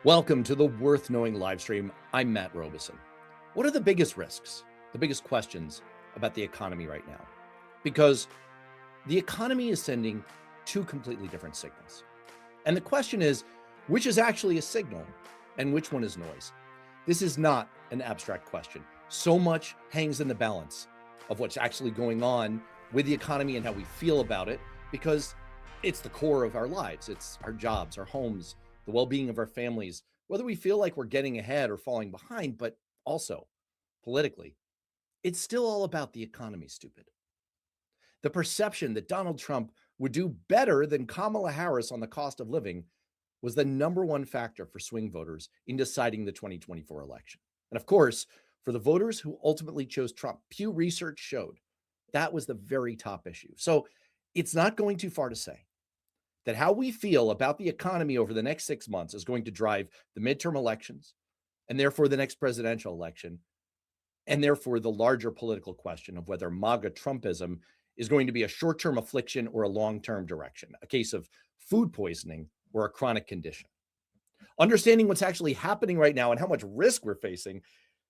Welcome to the Worth Knowing live stream. I'm Matt Robeson. What are the biggest risks, the biggest questions about the economy right now? Because the economy is sending two completely different signals. And the question is, which is actually a signal and which one is noise? This is not an abstract question. So much hangs in the balance of what's actually going on with the economy and how we feel about it, because it's the core of our lives. It's our jobs, our homes, the well-being of our families, whether we feel like we're getting ahead or falling behind, but also politically, it's still all about the economy, stupid. The perception that Donald Trump would do better than Kamala Harris on the cost of living was the number one factor for swing voters in deciding the 2024 election. And of course, for the voters who ultimately chose Trump, Pew Research showed that was the very top issue. So it's not going too far to say that how we feel about the economy over the next 6 months is going to drive the midterm elections and therefore the next presidential election, and therefore the larger political question of whether MAGA Trumpism is going to be a short-term affliction or a long-term direction, a case of food poisoning or a chronic condition. Understanding what's actually happening right now and how much risk we're facing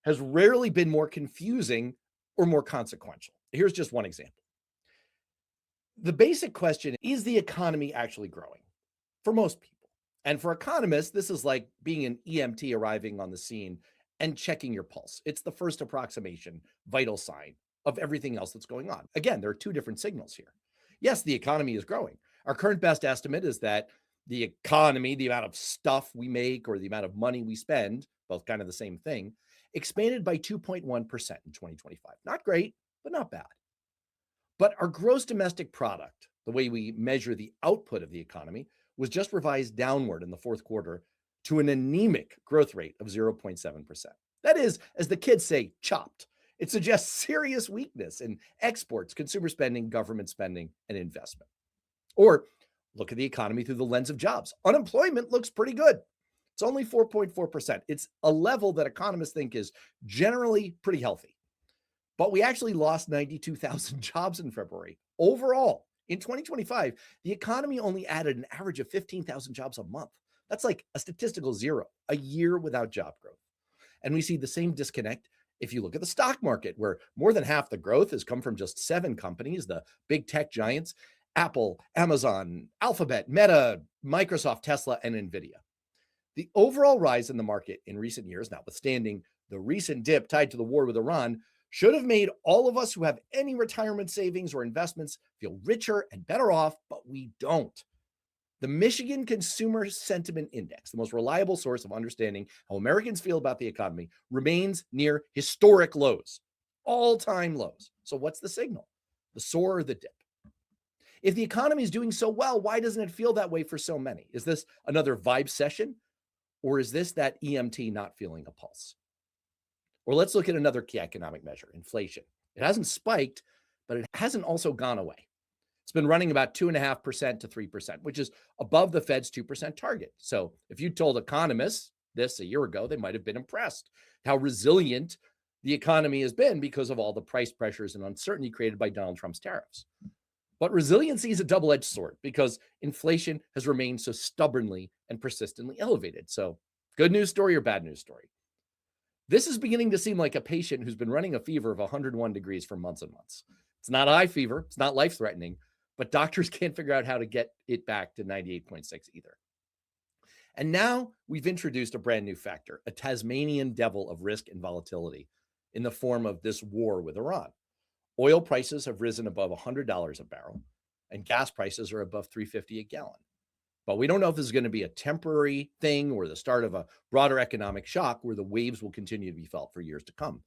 has rarely been more confusing or more consequential. Here's just one example. The basic question is the economy actually growing for most people? And for economists, this is like being an EMT arriving on the scene and checking your pulse. It's the first approximation, vital sign of everything else that's going on. Again, there are two different signals here. Yes, the economy is growing. Our current best estimate is that the economy, the amount of stuff we make or the amount of money we spend, both kind of the same thing, expanded by 2.1% in 2025. Not great, but not bad. But our gross domestic product, the way we measure the output of the economy, was just revised downward in the fourth quarter to an anemic growth rate of 0.7%. That is, as the kids say, chopped. It suggests serious weakness in exports, consumer spending, government spending, and investment. Or look at the economy through the lens of jobs. Unemployment looks pretty good. It's only 4.4%. It's a level that economists think is generally pretty healthy. But we actually lost 92,000 jobs in February. Overall, in 2025, the economy only added an average of 15,000 jobs a month. That's like a statistical zero, a year without job growth. And we see the same disconnect if you look at the stock market, where more than half the growth has come from just 7 companies, the big tech giants: Apple, Amazon, Alphabet, Meta, Microsoft, Tesla, and Nvidia. The overall rise in the market in recent years, notwithstanding the recent dip tied to the war with Iran, should have made all of us who have any retirement savings or investments feel richer and better off, but we don't. The Michigan Consumer Sentiment Index, the most reliable source of understanding how Americans feel about the economy, remains near historic lows, all-time lows. So what's the signal? The soar or the dip? If the economy is doing so well, why doesn't it feel that way for so many? Is this another vibe session, or is this that EMT not feeling a pulse? Or let's look at another key economic measure, inflation. It hasn't spiked, but it hasn't also gone away. It's been running about 2.5% to 3%, which is above the Fed's 2% target. So if you told economists this a year ago, they might have been impressed how resilient the economy has been because of all the price pressures and uncertainty created by Donald Trump's tariffs. But resiliency is a double-edged sword because inflation has remained so stubbornly and persistently elevated. So good news story or bad news story? This is beginning to seem like a patient who's been running a fever of 101 degrees for months and months. It's not high fever, it's not life-threatening, but doctors can't figure out how to get it back to 98.6 either. And now we've introduced a brand new factor, a Tasmanian devil of risk and volatility in the form of this war with Iran. Oil prices have risen above $100 a barrel, and gas prices are above $3.50 a gallon. But we don't know if this is going to be a temporary thing or the start of a broader economic shock where the waves will continue to be felt for years to come.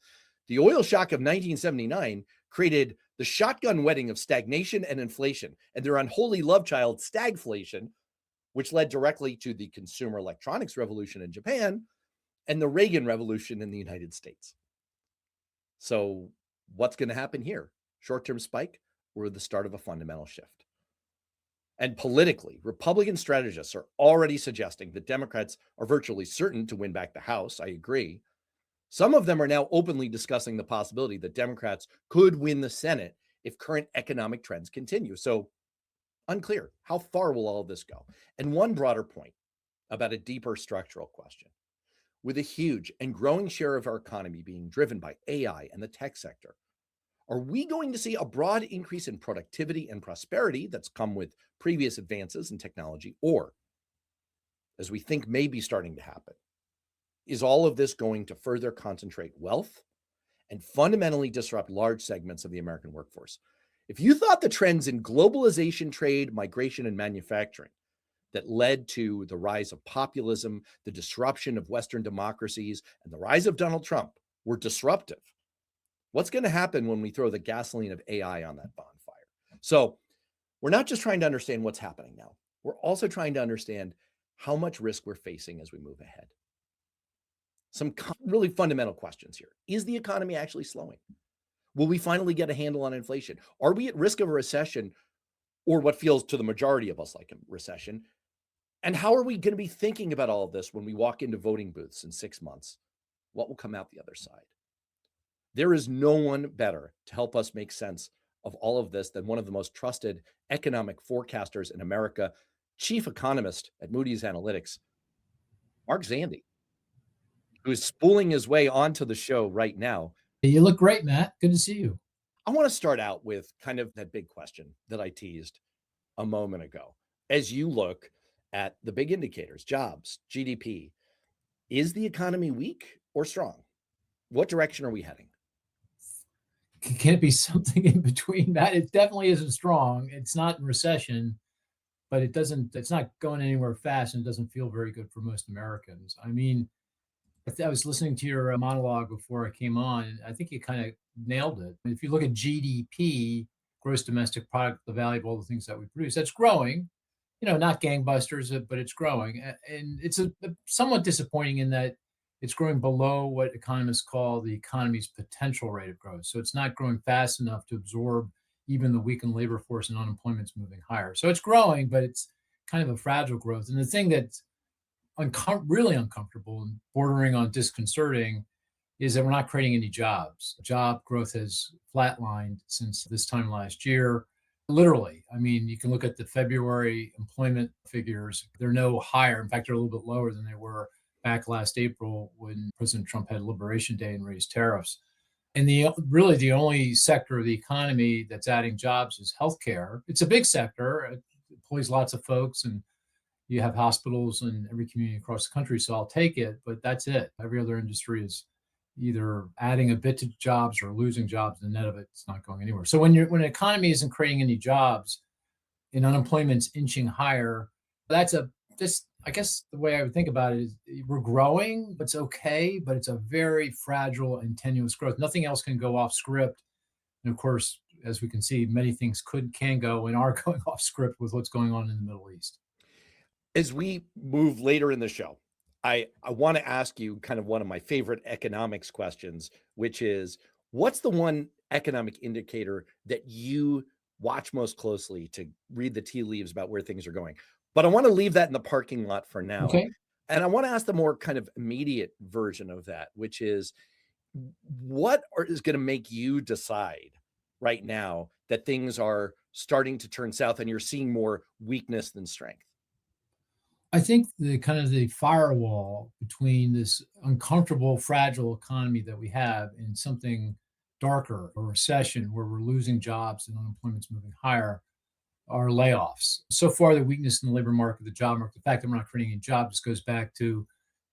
The oil shock of 1979 created the shotgun wedding of stagnation and inflation, and their unholy love child, stagflation, which led directly to the consumer electronics revolution in Japan and the Reagan Revolution in the United States. So what's going to happen here? Short-term spike or the start of a fundamental shift? And politically, Republican strategists are already suggesting that Democrats are virtually certain to win back the House. I agree. Some of them are now openly discussing the possibility that Democrats could win the Senate if current economic trends continue. So unclear, how far will all of this go? And one broader point about a deeper structural question. With a huge and growing share of our economy being driven by AI and the tech sector, are we going to see a broad increase in productivity and prosperity that's come with previous advances in technology? Or, as we think may be starting to happen, is all of this going to further concentrate wealth and fundamentally disrupt large segments of the American workforce? If you thought the trends in globalization, trade, migration, and manufacturing that led to the rise of populism, the disruption of Western democracies, and the rise of Donald Trump were disruptive, what's going to happen when we throw the gasoline of AI on that bonfire? So we're not just trying to understand what's happening now. We're also trying to understand how much risk we're facing as we move ahead. Some really fundamental questions here. Is the economy actually slowing? Will we finally get a handle on inflation? Are we at risk of a recession, or what feels to the majority of us like a recession? And how are we going to be thinking about all of this when we walk into voting booths in 6 months? What will come out the other side? There is no one better to help us make sense of all of this than one of the most trusted economic forecasters in America, chief economist at Moody's Analytics, Mark Zandi, who's spooling his way onto the show right now. You look great, Matt. Good to see you. I want to start out with kind of that big question that I teased a moment ago. As you look at the big indicators, jobs, GDP, is the economy weak or strong? What direction are we heading? Can it be something in between that? It definitely isn't strong. It's not in recession, but it's not going anywhere fast, and it doesn't feel very good for most Americans. I mean, I was listening to your monologue before I came on, and I think you kind of nailed it. If you look at GDP, gross domestic product, the value of all the things that we produce, that's growing. Not gangbusters, but it's growing. And it's somewhat disappointing in that it's growing below what economists call the economy's potential rate of growth. So it's not growing fast enough to absorb even the weakened labor force, and unemployment's moving higher. So it's growing, but it's kind of a fragile growth. And the thing that's really uncomfortable and bordering on disconcerting is that we're not creating any jobs. Job growth has flatlined since this time last year. Literally, I mean, you can look at the February employment figures. They're no higher. In fact, they're a little bit lower than they were back last April when President Trump had Liberation Day and raised tariffs. And the only sector of the economy that's adding jobs is healthcare. It's a big sector. It employs lots of folks, and you have hospitals in every community across the country. So I'll take it, but that's it. Every other industry is either adding a bit to jobs or losing jobs. The net of it's not going anywhere. So when an economy isn't creating any jobs and unemployment's inching higher, I guess the way I would think about it is we're growing, it's okay, but it's a very fragile and tenuous growth. Nothing else can go off script. And of course, as we can see, many things can go and are going off script with what's going on in the Middle East. As we move later in the show, I want to ask you kind of one of my favorite economics questions, which is, what's the one economic indicator that you watch most closely to read the tea leaves about where things are going? But I want to leave that in the parking lot for now. Okay. And I want to ask the more kind of immediate version of that, which is, what is going to make you decide right now that things are starting to turn south and you're seeing more weakness than strength? I think the firewall between this uncomfortable, fragile economy that we have and something darker, a recession where we're losing jobs and unemployment's moving higher, are layoffs. So far, the weakness in the labor market, the job market, the fact that we're not creating any jobs goes back to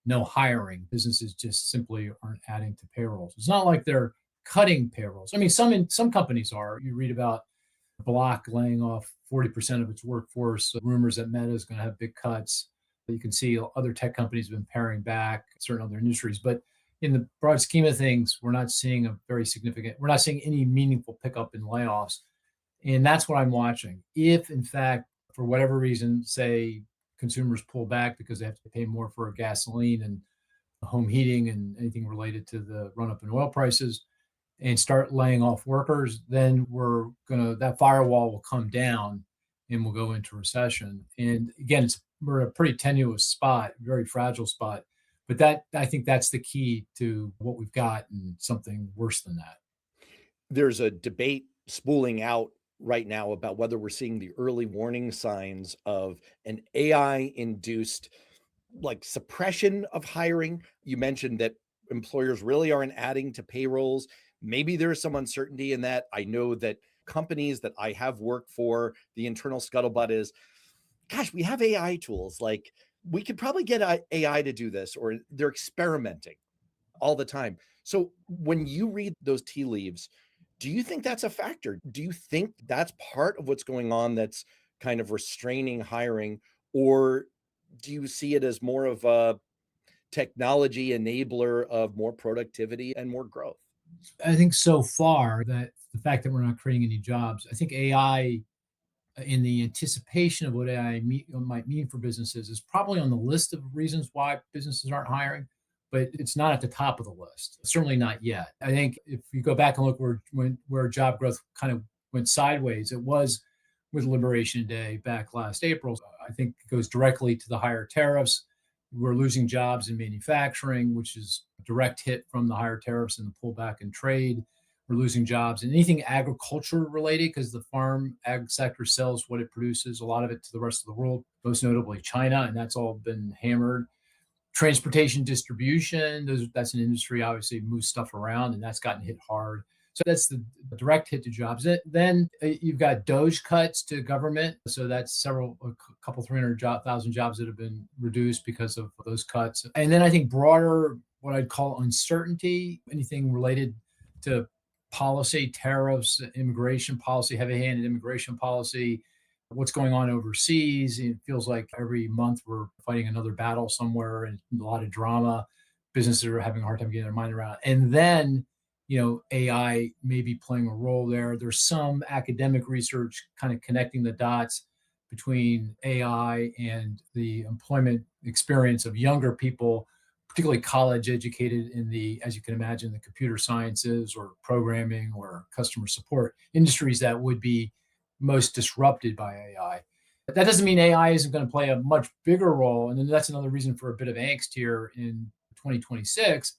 no hiring. Businesses just simply aren't adding to payrolls. It's not like they're cutting payrolls. I mean, some companies are. You read about Block laying off 40% of its workforce, rumors that Meta is going to have big cuts. You can see other tech companies have been paring back, certain other industries. But in the broad scheme of things, we're not seeing any meaningful pickup in layoffs. And that's what I'm watching. If, in fact, for whatever reason, say consumers pull back because they have to pay more for gasoline and home heating and anything related to the run up in oil prices, and start laying off workers, then that firewall will come down and we'll go into recession. And again, we're a pretty tenuous spot, very fragile spot. But I think that's the key to what we've got, and something worse than that. There's a debate spooling out right now about whether we're seeing the early warning signs of an AI-induced like suppression of hiring? You mentioned that employers really aren't adding to payrolls. Maybe there's some uncertainty in that. I know that companies that I have worked for, the internal scuttlebutt is, gosh, we have AI tools. Like we could probably get AI to do this, or they're experimenting all the time. So when you read those tea leaves, do you think that's a factor? Do you think that's part of what's going on that's kind of restraining hiring? Or do you see it as more of a technology enabler of more productivity and more growth? I think so far that the fact that we're not creating any jobs, I think AI, in the anticipation of what might mean for businesses, is probably on the list of reasons why businesses aren't hiring, but it's not at the top of the list. Certainly not yet. I think if you go back and look where job growth kind of went sideways, it was with Liberation Day back last April. I think it goes directly to the higher tariffs. We're losing jobs in manufacturing, which is a direct hit from the higher tariffs and the pullback in trade. We're losing jobs in anything agriculture related because the farm ag sector sells what it produces, a lot of it to the rest of the world, most notably China, and that's all been hammered. Transportation distribution, that's an industry obviously moves stuff around, and that's gotten hit hard. So that's the direct hit to jobs. Then you've got Doge cuts to government. So that's a couple, 300,000 jobs that have been reduced because of those cuts. And then I think broader, what I'd call uncertainty, anything related to policy, tariffs, immigration policy, heavy-handed immigration policy, what's going on overseas. It feels like every month we're fighting another battle somewhere and a lot of drama. Businesses are having a hard time getting their mind around. And then, AI may be playing a role there. There's some academic research kind of connecting the dots between AI and the employment experience of younger people, particularly college educated in as you can imagine, the computer sciences or programming or customer support industries that would be most disrupted by AI. But that doesn't mean AI isn't going to play a much bigger role. And then that's another reason for a bit of angst here in 2026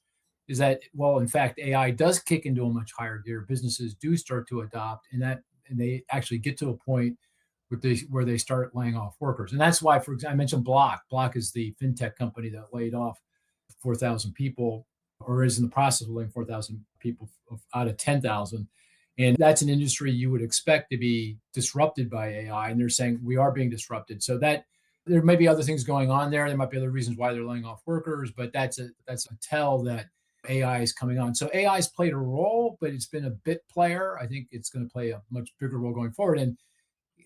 is that, well, in fact, AI does kick into a much higher gear. Businesses do start to adopt, and they actually get to a point where they start laying off workers. And that's why, for example, I mentioned Block. Block is the fintech company that laid off 4,000 people, or is in the process of laying 4,000 people out of 10,000. And that's an industry you would expect to be disrupted by AI. And they're saying we are being disrupted. So that there may be other things going on there. There might be other reasons why they're laying off workers, but that's a tell that AI is coming on. So AI has played a role, but it's been a bit player. I think it's going to play a much bigger role going forward. And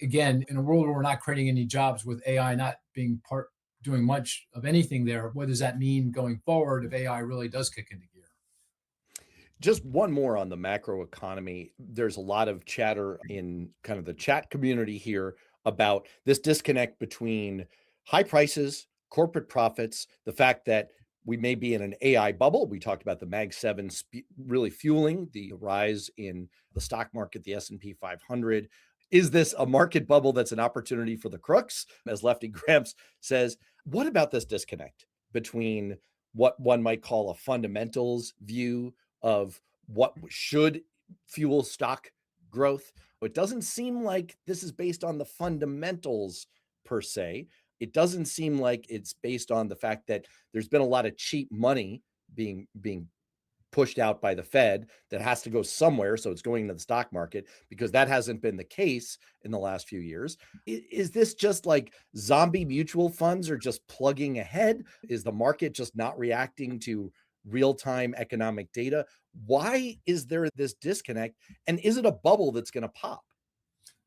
again, in a world where we're not creating any jobs with AI not being doing much of anything there, what does that mean going forward if AI really does kick into gear? Just one more on the macro economy. There's a lot of chatter in kind of the chat community here about this disconnect between high prices, corporate profits, the fact that we may be in an AI bubble. We talked about the Mag 7 really fueling the rise in the stock market, the S&P 500. Is this a market bubble that's an opportunity for the crooks? As Lefty Gramps says, what about this disconnect between what one might call a fundamentals view of what should fuel stock growth? It doesn't seem like this is based on the fundamentals per se. It doesn't seem like it's based on the fact that there's been a lot of cheap money being pushed out by the Fed that has to go somewhere. So it's going into the stock market because that hasn't been the case in the last few years. Is this just like zombie mutual funds are just plugging ahead? Is the market just not reacting to real-time economic data? Why is there this disconnect? And is it a bubble that's going to pop?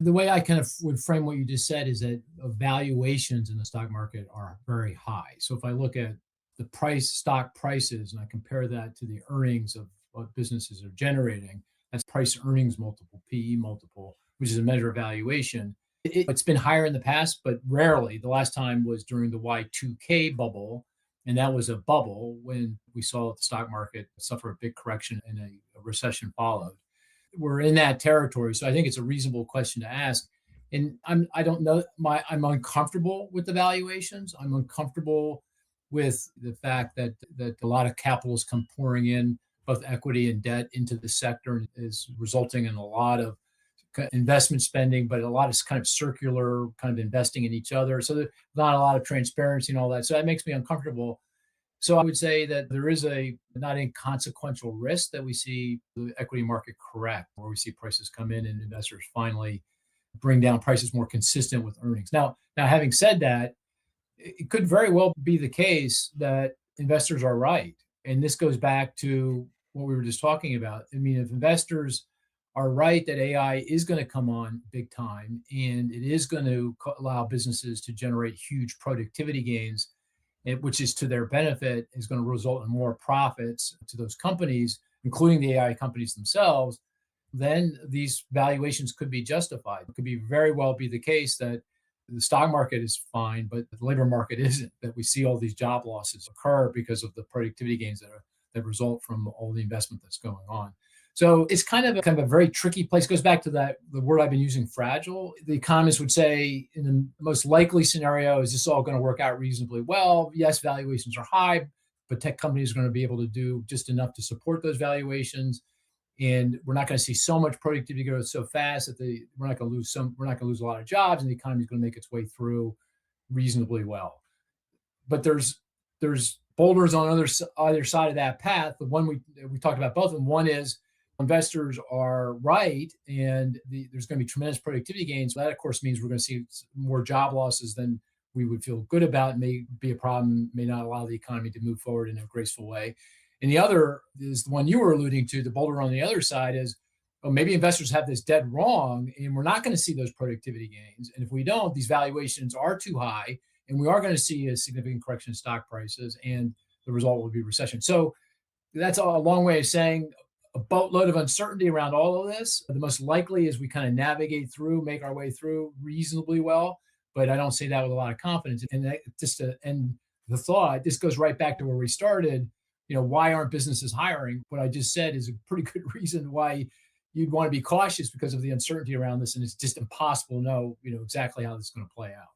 The way I kind of would frame what you just said is that valuations in the stock market are very high. So if I look at the stock prices, and I compare that to the earnings of what businesses are generating, that's price earnings multiple, PE multiple, which is a measure of valuation. It's been higher in the past, but rarely. The last time was during the Y2K bubble, and that was a bubble when we saw the stock market suffer a big correction and a recession followed. We're in that territory. So I think it's a reasonable question to ask. And I don't know, I'm uncomfortable with the valuations. I'm uncomfortable with the fact that a lot of capital has come pouring in, both equity and debt, into the sector, and is resulting in a lot of investment spending, but a lot of kind of circular kind of investing in each other. So there's not a lot of transparency and all that. So that makes me uncomfortable. So I would say that there is a not inconsequential risk that we see the equity market correct, where we see prices come in and investors finally bring down prices more consistent with earnings. Now having said that, it could very well be the case that investors are right. And this goes back to what we were just talking about. I mean, if investors are right that AI is going to come on big time and it is going to allow businesses to generate huge productivity gains, which is to their benefit, is going to result in more profits to those companies, including the AI companies themselves, then these valuations could be justified. It could be very well be the case that the stock market is fine, but the labor market isn't, that we see all these job losses occur because of the productivity gains that result from all the investment that's going on. So it's kind of a very tricky place. It goes back to the word I've been using, fragile. The economists would say in the most likely scenario, is this all going to work out reasonably well? Yes, valuations are high, but tech companies are going to be able to do just enough to support those valuations. And we're not going to see so much productivity growth so fast that we're not going to lose a lot of jobs, and the economy is going to make its way through reasonably well. But there's boulders on either side of that path. The one we talked about both of them. One is investors are right, and there's going to be tremendous productivity gains. That, of course, means we're going to see more job losses than we would feel good about. It may be a problem, may not allow the economy to move forward in a graceful way. And the other is the one you were alluding to, the boulder on the other side is, oh, maybe investors have this dead wrong, and we're not going to see those productivity gains. And if we don't, these valuations are too high, and we are going to see a significant correction in stock prices, and the result will be recession. So that's a long way of saying a boatload of uncertainty around all of this. The most likely is we kind of navigate through, make our way through reasonably well, but I don't say that with a lot of confidence. And that, just to end the thought, this goes right back to where we started. Why aren't businesses hiring? What I just said is a pretty good reason why you'd want to be cautious, because of the uncertainty around this, and it's just impossible to know, exactly how this is going to play out.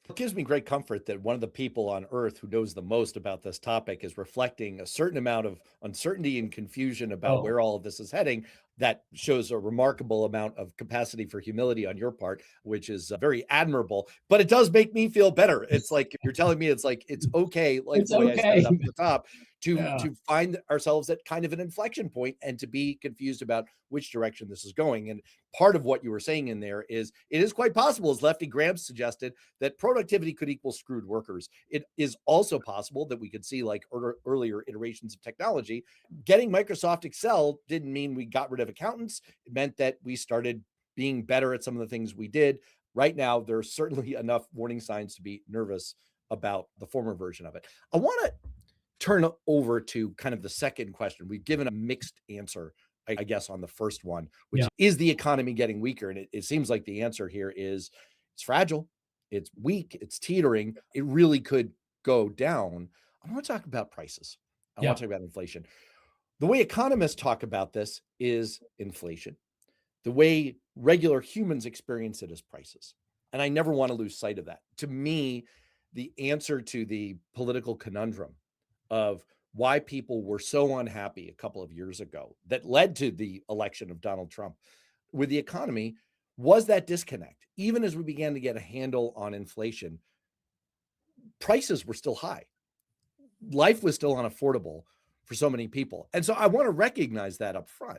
It gives me great comfort that one of the people on earth who knows the most about this topic is reflecting a certain amount of uncertainty and confusion about where all of this is heading. That shows a remarkable amount of capacity for humility on your part, which is very admirable. But it does make me feel better. It's like you're telling me it's okay, like It's the way I set it up okay. at the top, Yeah. to find ourselves at kind of an inflection point and to be confused about which direction this is going. And part of what you were saying in there is it is quite possible, as Lefty Graham suggested, that productivity could equal screwed workers. It is also possible that we could see, like earlier iterations of technology, getting Microsoft Excel didn't mean we got rid of accountants. It meant that we started being better at some of the things we did. Right now, there's certainly enough warning signs to be nervous about the former version of it. I want to turn over to kind of the second question. We've given a mixed answer, I guess, on the first one, which is the economy getting weaker? And it seems like the answer here is it's fragile, it's weak, it's teetering. It really could go down. I want to talk about prices. I want to talk about inflation. The way economists talk about this is inflation. The way regular humans experience it is prices. And I never want to lose sight of that. To me, the answer to the political conundrum of why people were so unhappy a couple of years ago that led to the election of Donald Trump with the economy was that disconnect. Even as we began to get a handle on inflation, prices were still high. Life was still unaffordable for so many people. And so I want to recognize that up front.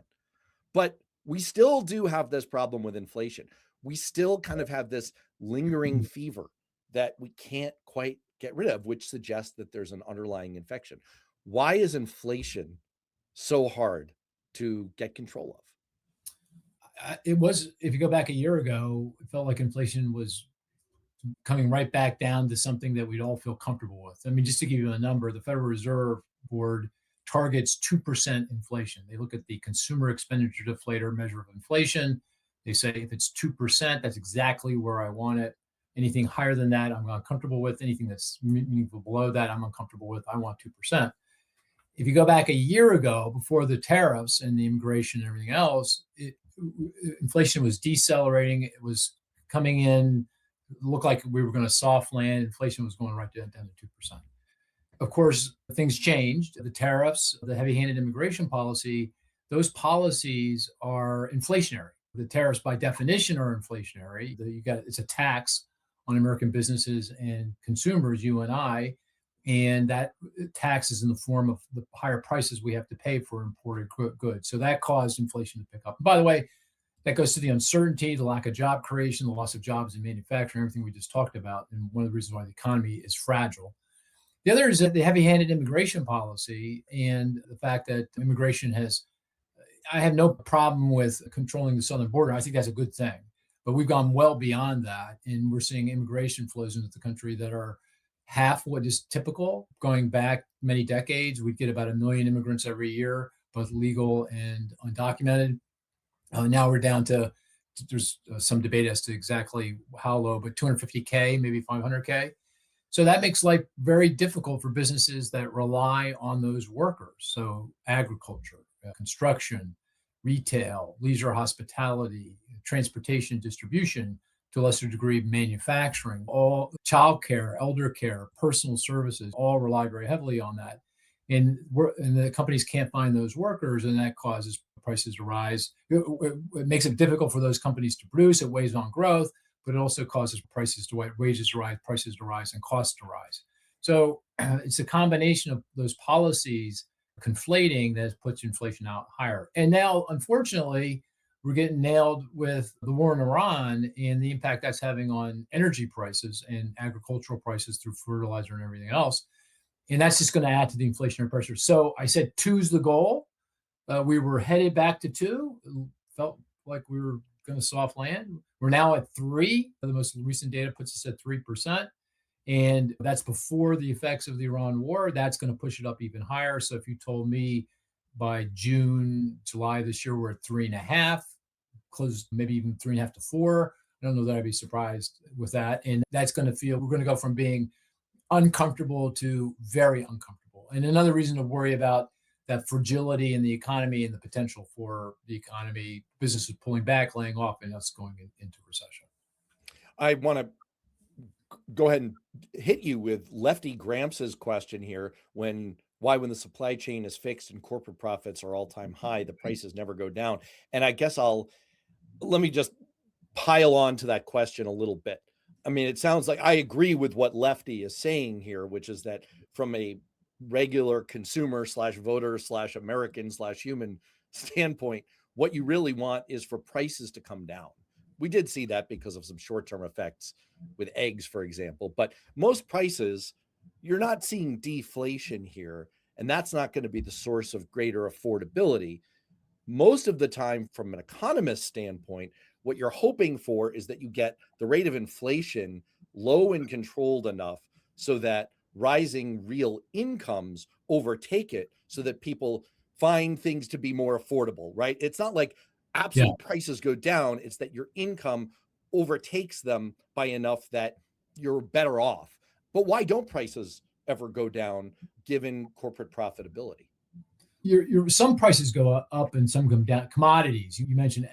But we still do have this problem with inflation. We still kind of have this lingering fever that we can't quite get rid of, which suggests that there's an underlying infection. Why is inflation so hard to get control of? It was, if you go back a year ago, it felt like inflation was coming right back down to something that we'd all feel comfortable with. I mean, just to give you a number, the Federal Reserve Board targets 2% inflation. They look at the consumer expenditure deflator measure of inflation. They say if it's 2%, that's exactly where I want it. Anything higher than that, I'm uncomfortable with. Anything that's meaningful below that, I'm uncomfortable with. I want 2%. If you go back a year ago, before the tariffs and the immigration and everything else, inflation was decelerating. It was coming in, looked like we were going to soft land. Inflation was going right down to 2%. Of course, things changed. The tariffs, the heavy-handed immigration policy, those policies are inflationary. The tariffs by definition are inflationary. It's a tax on American businesses and consumers, you and I, and that tax is in the form of the higher prices we have to pay for imported goods. So that caused inflation to pick up. And by the way, that goes to the uncertainty, the lack of job creation, the loss of jobs in manufacturing, everything we just talked about, and one of the reasons why the economy is fragile. The other is that the heavy-handed immigration policy and the fact that immigration I have no problem with controlling the southern border. I think that's a good thing. But we've gone well beyond that, and we're seeing immigration flows into the country that are half what is typical. Going back many decades, we'd get about 1 million immigrants every year, both legal and undocumented. Now we're down to, there's some debate as to exactly how low, but 250K, maybe 500K. So that makes life very difficult for businesses that rely on those workers. So agriculture, construction, retail, leisure, hospitality, transportation, distribution, to a lesser degree, manufacturing, all childcare, elder care, personal services, all rely very heavily on that. And the companies can't find those workers, and that causes prices to rise. It makes it difficult for those companies to produce. It weighs on growth, but it also causes wages to rise, prices to rise, and costs to rise. So it's a combination of those policies conflating that puts inflation out higher. And now, unfortunately, we're getting nailed with the war in Iran and the impact that's having on energy prices and agricultural prices through fertilizer and everything else. And that's just going to add to the inflationary pressure. So I said 2's the goal. We were headed back to 2. It felt like we were going to soft land. We're now at 3. The most recent data puts us at 3%. And that's before the effects of the Iran war. That's going to push it up even higher. So if you told me by June, July this year, we're at 3.5, close maybe even 3.5 to 4. I don't know that I'd be surprised with that. And that's going to we're going to go from being uncomfortable to very uncomfortable. And another reason to worry about that fragility in the economy and the potential for the economy, businesses pulling back, laying off, and us going into recession. I want to go ahead and hit you with Lefty Gramps' question here. When the supply chain is fixed and corporate profits are all-time high, the prices never go down. And I guess let me just pile on to that question a little bit. I mean, it sounds like I agree with what Lefty is saying here, which is that from a regular consumer / voter / American / human standpoint, what you really want is for prices to come down. We did see that because of some short-term effects with eggs, for example, but most prices, you're not seeing deflation here, and that's not going to be the source of greater affordability. Most of the time, from an economist standpoint, what you're hoping for is that you get the rate of inflation low and controlled enough so that rising real incomes overtake it, so that people find things to be more affordable, right? It's not like absolute prices go down. It's that your income overtakes them by enough that you're better off. But why don't prices ever go down given corporate profitability? Some prices go up and some come down. Commodities, you mentioned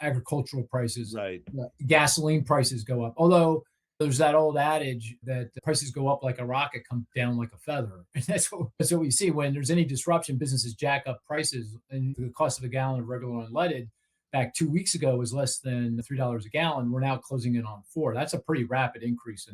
agricultural prices, right? Gasoline prices go up. Although there's that old adage that prices go up like a rocket, come down like a feather. And that's what we see when there's any disruption. Businesses jack up prices, and the cost of a gallon of regular unleaded back 2 weeks ago was less than $3 a gallon. We're now closing in on $4. That's a pretty rapid increase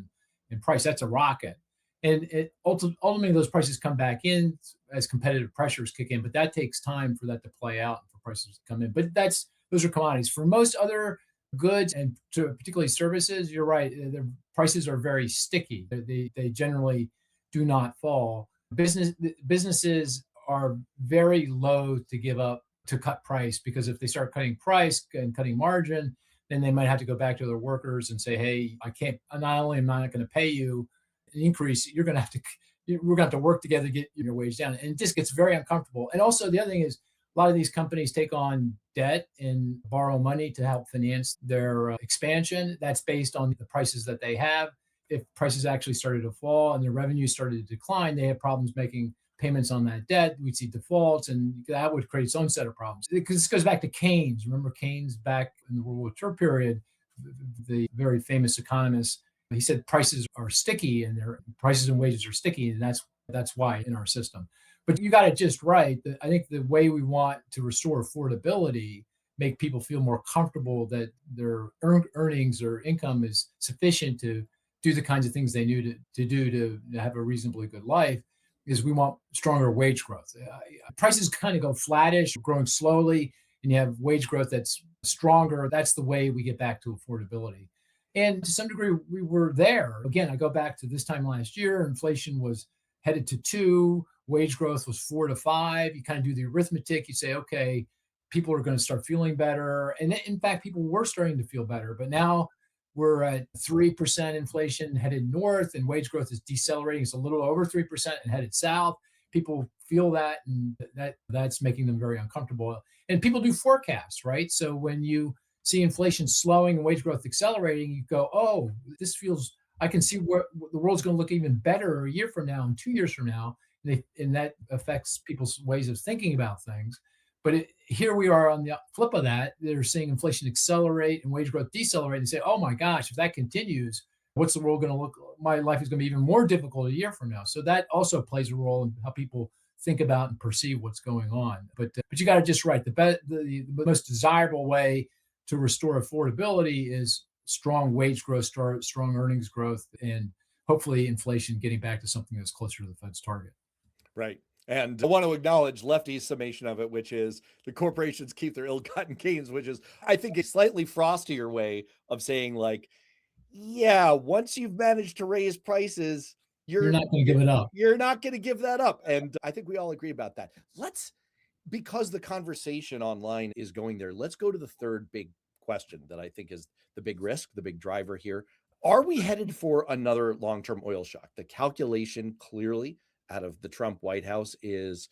in price. That's a rocket. And ultimately, those prices come back in as competitive pressures kick in, but that takes time for that to play out and for prices to come in. But those are commodities. For most other goods, and particularly services, you're right. The prices are very sticky. They generally do not fall. Businesses are very loath to give up to cut price, because if they start cutting price and cutting margin, then they might have to go back to their workers and say, "Hey, I can't. Not only am I not going to pay you an increase, we're going to have to work together to get your wage down." And it just gets very uncomfortable. And also the other thing is, a lot of these companies take on debt and borrow money to help finance their expansion. That's based on the prices that they have. If prices actually started to fall and their revenue started to decline, they have problems making payments on that debt. We'd see defaults, and that would create its own set of problems. Because this goes back to Keynes. Remember Keynes back in the World War II period, the very famous economist. He said prices are sticky, and their prices and wages are sticky, and that's why in our system. But you got it just right. I think the way we want to restore affordability make people feel more comfortable that their earnings or income is sufficient to do the kinds of things they need to do to have a reasonably good life, is we want stronger wage growth. Prices kind of go flattish, growing slowly, and you have wage growth that's stronger. That's the way we get back to affordability. And to some degree, we were there. Again, I go back to this time last year, inflation was headed to 2, wage growth was 4 to 5. You kind of do the arithmetic, you say, okay, people are going to start feeling better. And in fact, people were starting to feel better. But now we're at 3% inflation headed north, and wage growth is decelerating. It's a little over 3% and headed south. People feel that, and that's making them very uncomfortable. And people do forecasts, right? So when you see inflation slowing and wage growth accelerating, you go, oh, this feels, I can see where the world's going to look even better a year from now and 2 years from now. And that affects people's ways of thinking about things. But here we are on the flip of that. They're seeing inflation accelerate and wage growth decelerate and say, oh my gosh, if that continues, what's the world going to look like? My life is going to be even more difficult a year from now. So that also plays a role in how people think about and perceive what's going on. But you got it just right. The most desirable way to restore affordability is strong wage growth, strong earnings growth, and hopefully inflation getting back to something that's closer to the Fed's target. Right. And I want to acknowledge Lefty's summation of it, which is the corporations keep their ill-gotten gains, which is, I think, a slightly frostier way of saying, like, yeah, once you've managed to raise prices, You're not going to give it up. You're not going to give that up. And I think we all agree about that. Because the conversation online is going there, let's go to the third big question that I think is the big risk, the big driver here. Are we headed for another long-term oil shock? The calculation clearly out of the Trump White House is,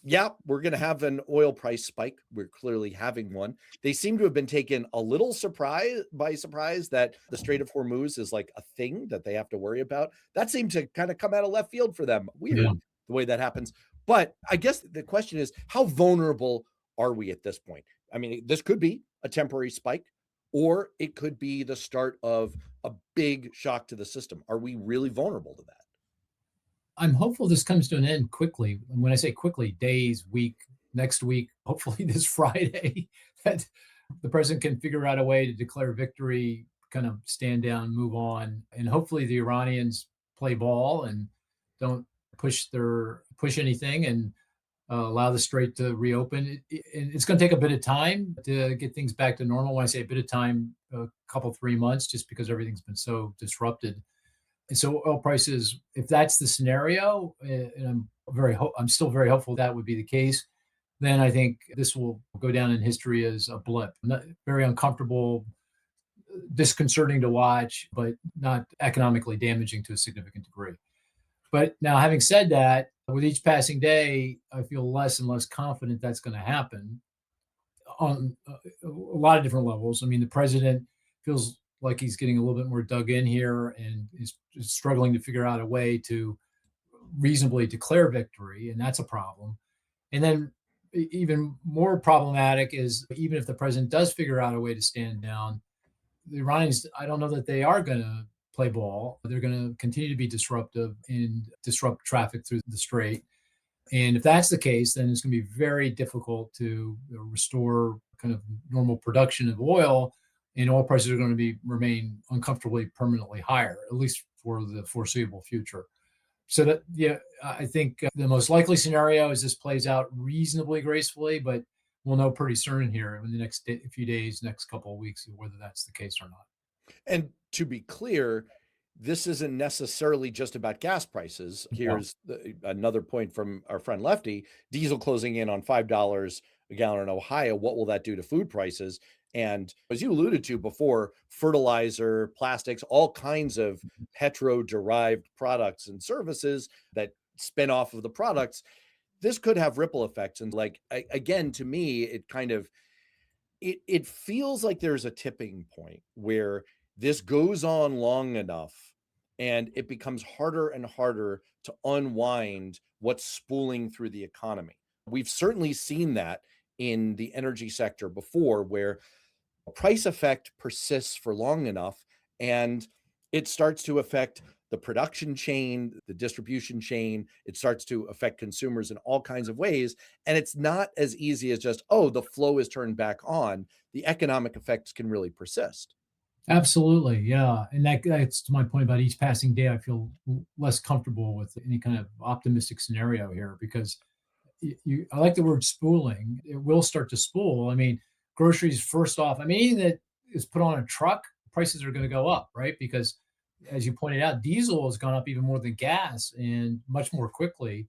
yeah, we're going to have an oil price spike. We're clearly having one. They seem to have been taken a little by surprise that the Strait of Hormuz is like a thing that they have to worry about. That seemed to kind of come out of left field for them. Weird, yeah, the way that happens. But I guess the question is, how vulnerable are we at this point? I mean, this could be a temporary spike, or it could be the start of a big shock to the system. Are we really vulnerable to that? I'm hopeful this comes to an end quickly. And when I say quickly, days, week, next week, hopefully this Friday, that the president can figure out a way to declare victory, kind of stand down, move on. And hopefully the Iranians play ball and don't push anything and allow the strait to reopen. It's going to take a bit of time to get things back to normal. When I say a bit of time, a couple, 3 months, just because everything's been so disrupted. And so oil prices, if that's the scenario, and I'm still very hopeful that would be the case, then I think this will go down in history as a blip. Very uncomfortable, disconcerting to watch, but not economically damaging to a significant degree. But now, having said that, with each passing day, I feel less and less confident that's going to happen on a lot of different levels. I mean, the president feels like he's getting a little bit more dug in here and is struggling to figure out a way to reasonably declare victory, and that's a problem. And then even more problematic is, even if the president does figure out a way to stand down, the Iranians, I don't know that they are going to play ball. They're going to continue to be disruptive and disrupt traffic through the strait. And if that's the case, then it's going to be very difficult to restore kind of normal production of oil, and oil prices are going to remain uncomfortably permanently higher, at least for the foreseeable future. So that, yeah, I think the most likely scenario is this plays out reasonably gracefully, but we'll know pretty certain here in the next few days, next couple of weeks, whether that's the case or not. And to be clear, this isn't necessarily just about gas prices. Here's another point from our friend Lefty. Diesel closing in on $5 a gallon in Ohio. What will that do to food prices? And as you alluded to before, fertilizer, plastics, all kinds of petro-derived products and services that spin off of the products, this could have ripple effects. And like, again, to me, it kind of, it feels like there's a tipping point where this goes on long enough and it becomes harder and harder to unwind what's spooling through the economy. We've certainly seen that in the energy sector before, where a price effect persists for long enough and it starts to affect the production chain, the distribution chain. It starts to affect consumers in all kinds of ways. And it's not as easy as just, oh, the flow is turned back on. The economic effects can really persist. Absolutely, yeah, and that's to my point about each passing day. I feel less comfortable with any kind of optimistic scenario here because I like the word spooling. It will start to spool. I mean, groceries first off. I mean, anything that is put on a truck, prices are going to go up, right? Because as you pointed out, diesel has gone up even more than gas and much more quickly.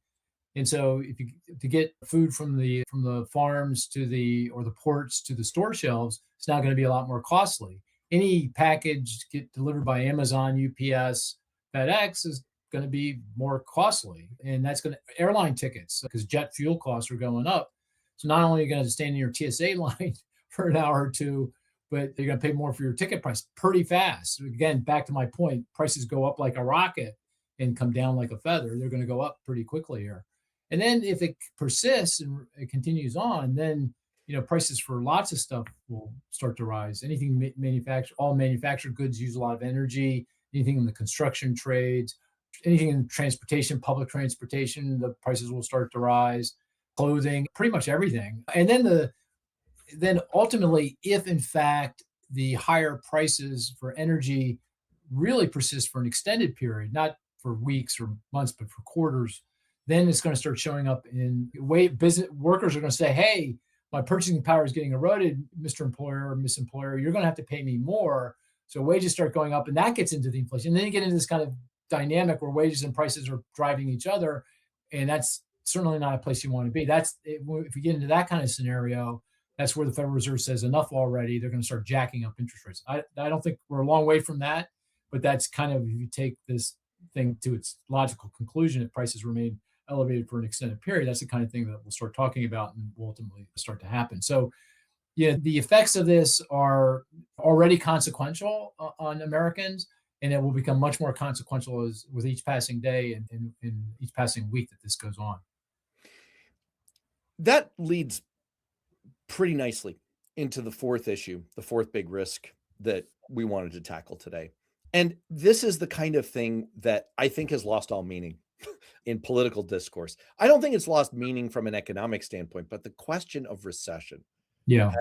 And so if you to get food from the farms to the or the ports to the store shelves, it's now going to be a lot more costly. Any package get delivered by Amazon, UPS, FedEx is going to be more costly. And that's going to airline tickets because jet fuel costs are going up. So not only are you going to stand in your TSA line for an hour or two, but you're going to pay more for your ticket price pretty fast. Again, back to my point, prices go up like a rocket and come down like a feather. They're going to go up pretty quickly here. And then if it persists and it continues on, then prices for lots of stuff will start to rise. Anything manufactured, all manufactured goods use a lot of energy. Anything in the construction trades, anything in transportation, public transportation, the prices will start to rise. Clothing, pretty much everything. And then ultimately, if in fact the higher prices for energy really persist for an extended period, not for weeks or months, but for quarters, then it's going to start showing up in way business workers are going to say, hey, my purchasing power is getting eroded, Mr. Employer or Miss Employer, you're going to have to pay me more. So wages start going up and that gets into the inflation. And then you get into this kind of dynamic where wages and prices are driving each other. And that's certainly not a place you want to be. If you get into that kind of scenario, that's where the Federal Reserve says enough already. They're going to start jacking up interest rates. I don't think we're a long way from that, but that's kind of, if you take this thing to its logical conclusion, if prices remain elevated for an extended period, that's the kind of thing that we'll start talking about and will ultimately start to happen. So, yeah, the effects of this are already consequential on Americans, and it will become much more consequential as with each passing day and each passing week that this goes on. That leads pretty nicely into the fourth issue, the fourth big risk that we wanted to tackle today. And this is the kind of thing that I think has lost all meaning in political discourse. I don't think it's lost meaning from an economic standpoint, but the question of recession Yeah.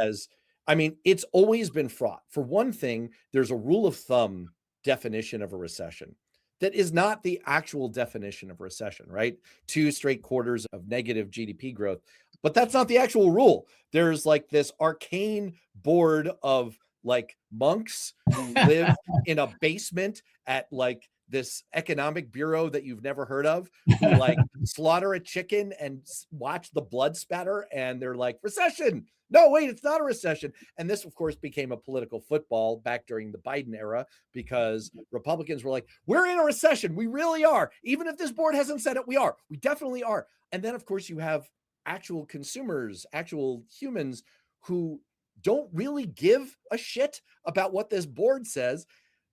it's always been fraught. For one thing, there's a rule of thumb definition of a recession that is not the actual definition of recession, right? 2 straight quarters of negative GDP growth, but that's not the actual rule. There's like this arcane board of like monks who live in a basement at like this economic bureau that you've never heard of, who like slaughter a chicken and watch the blood spatter. And they're like, recession. No, wait, it's not a recession. And this, of course, became a political football back during the Biden era because Republicans were like, we're in a recession. We really are. Even if this board hasn't said it, we are. We definitely are. And then, of course, you have actual consumers, actual humans who don't really give a shit about what this board says.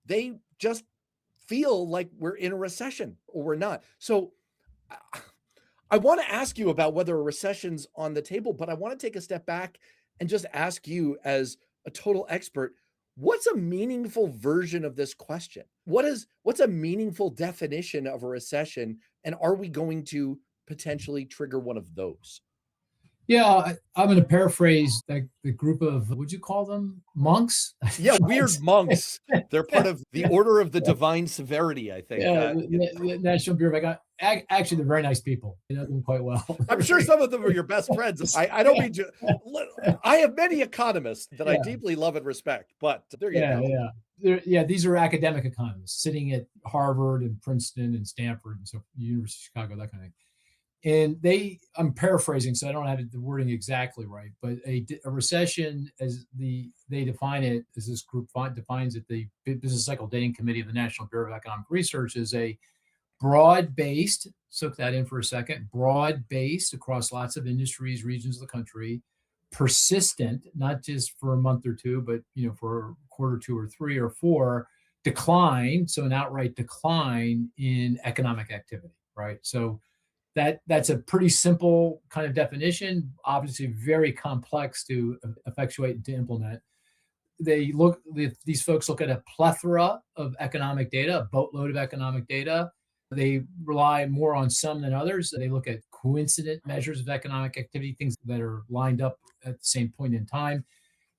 They just feel like we're in a recession or we're not. So I want to ask you about whether a recession's on the table, but I want to take a step back and just ask you as a total expert, what's a meaningful version of this question? What's a meaningful definition of a recession? And are we going to potentially trigger one of those? Yeah, I'm going to paraphrase the group of, would you call them monks? Yeah, weird monks. They're part of the Order of the Divine Severity, I think. Yeah, the National Bureau of actually, they're very nice people. They know them quite well. I'm sure some of them are your best friends. I don't mean to. I have many economists that I deeply love and respect, but there you go. These are academic economists sitting at Harvard and Princeton and Stanford and so University of Chicago, that kind of thing. And I'm paraphrasing, so I don't have the wording exactly right, but a recession, as they define it, as this group defines it, the Business Cycle Dating Committee of the National Bureau of Economic Research, is a broad-based, soak that in for a second, broad-based across lots of industries, regions of the country, persistent, not just for a month or two, but for a quarter, 2 or 3 or 4, decline, so an outright decline in economic activity, right? So that's a pretty simple kind of definition, obviously very complex to effectuate and to implement. these folks look at a plethora of economic data, a boatload of economic data. They rely more on some than others. They look at coincident measures of economic activity, things that are lined up at the same point in time.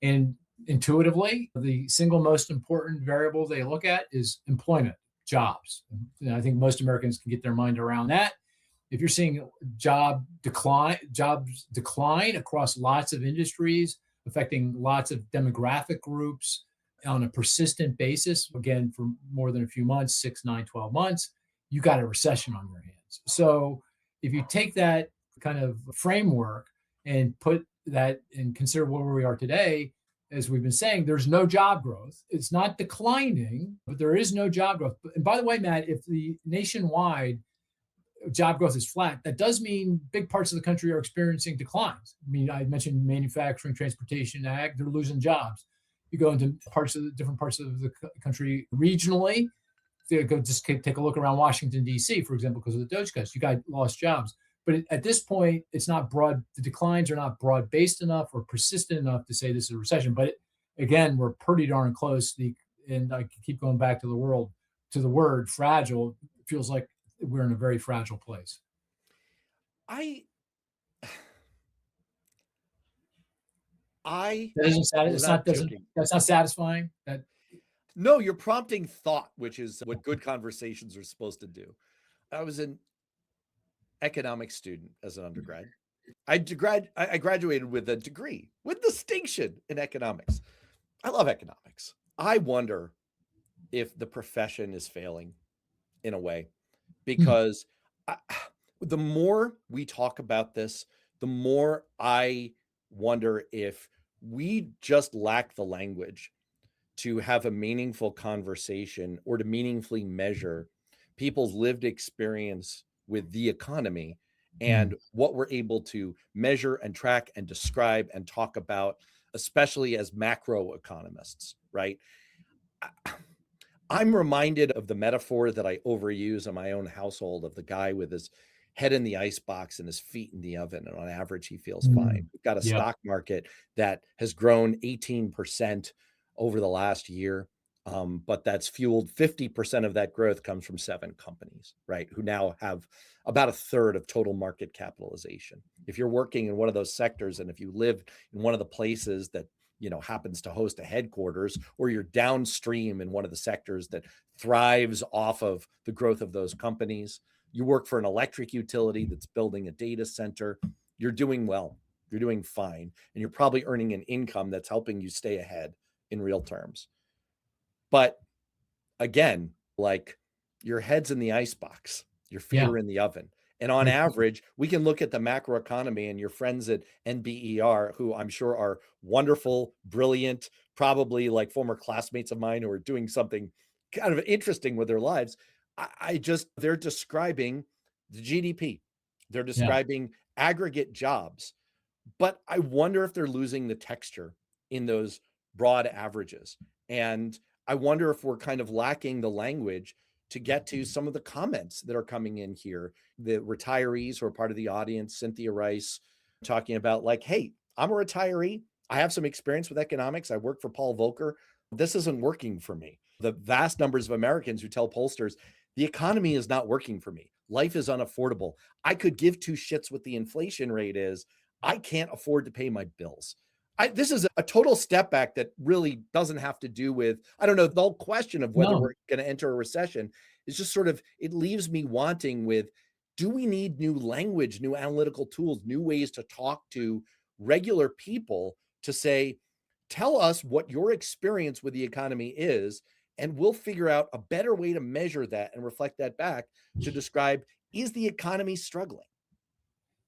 And intuitively, the single most important variable they look at is employment, jobs. And I think most Americans can get their mind around that. If you're seeing jobs decline across lots of industries, affecting lots of demographic groups on a persistent basis, again, for more than a few months, 6, 9, 12 months, you got a recession on your hands. So if you take that kind of framework and put that and consider where we are today, as we've been saying, there's no job growth. It's not declining, but there is no job growth. And by the way, Matt, if the nationwide job growth is flat, that does mean big parts of the country are experiencing declines. I mean, I mentioned manufacturing, transportation, ag, they're losing jobs. You go into different parts of the country regionally, go just take a look around Washington, D.C., for example, because of the Doge cuts, you got lost jobs. But at this point, it's not broad, the declines are not broad-based enough or persistent enough to say this is a recession. But again, we're pretty darn close. And I keep going back to the word fragile. It feels like we're in a very fragile place. I That's not satisfying. No, you're prompting thought, which is what good conversations are supposed to do. I was an economics student as an undergrad. I graduated with a degree with distinction in economics. I love economics. I wonder if the profession is failing in a way, because the more we talk about this, the more I wonder if we just lack the language to have a meaningful conversation or to meaningfully measure people's lived experience with the economy and what we're able to measure and track and describe and talk about, especially as macro economists, right? I'm reminded of the metaphor that I overuse in my own household of the guy with his head in the icebox and his feet in the oven. And on average, he feels fine. We've got a stock market that has grown 18% over the last year. But that's fueled 50% of that growth comes from 7 companies, right? Who now have about a third of total market capitalization. If you're working in one of those sectors, and if you live in one of the places that, happens to host a headquarters, or you're downstream in one of the sectors that thrives off of the growth of those companies, you work for an electric utility that's building a data center, you're doing well, you're doing fine. And you're probably earning an income that's helping you stay ahead in real terms. But again, like, your head's in the icebox, your feet are in the oven. And on average, we can look at the macroeconomy, and your friends at NBER, who I'm sure are wonderful, brilliant, probably like former classmates of mine who are doing something kind of interesting with their lives. They're describing the GDP. They're describing aggregate jobs. But I wonder if they're losing the texture in those broad averages. And I wonder if we're kind of lacking the language to get to some of the comments that are coming in here. The retirees who are part of the audience, Cynthia Rice, talking about like, hey, I'm a retiree. I have some experience with economics. I work for Paul Volcker. This isn't working for me. The vast numbers of Americans who tell pollsters, the economy is not working for me. Life is unaffordable. I could give 2 shits what the inflation rate is. I can't afford to pay my bills. This is a total step back that really doesn't have to do with, I don't know, the whole question of whether we're going to enter a recession is just sort of, it leaves me wanting with, do we need new language, new analytical tools, new ways to talk to regular people to say, tell us what your experience with the economy is, and we'll figure out a better way to measure that and reflect that back to describe, is the economy struggling?